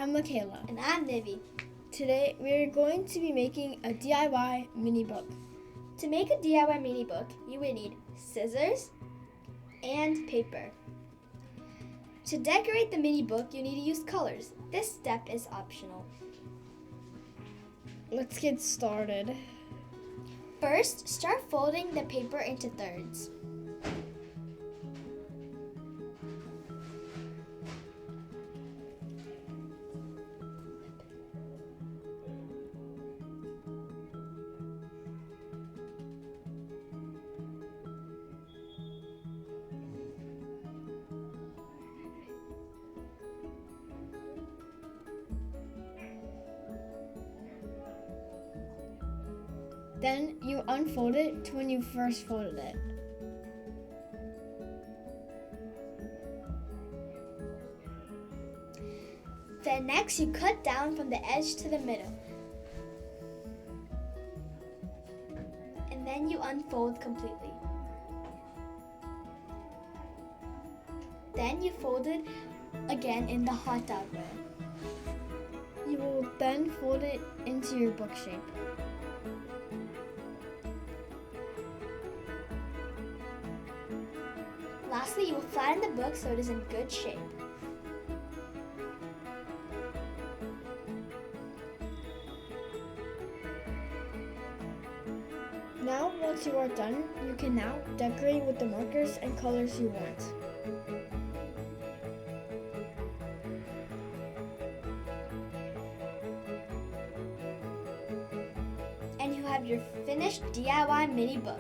I'm Michaela. And I'm Nivi. Today we're going to be making a DIY mini book. To make a DIY mini book, you will need scissors and paper. To decorate the mini book, you need to use colors. This step is optional. Let's get started. First, start folding the paper into thirds. Then you unfold it to when you first folded it. Then next you cut down from the edge to the middle. And then you unfold completely. Then you fold it again in the hot dog way. You will then fold it into your book shape. Lastly, you will flatten the book so it is in good shape. Now, once you are done, you can now decorate with the markers and colors you want. And you have your finished DIY mini book.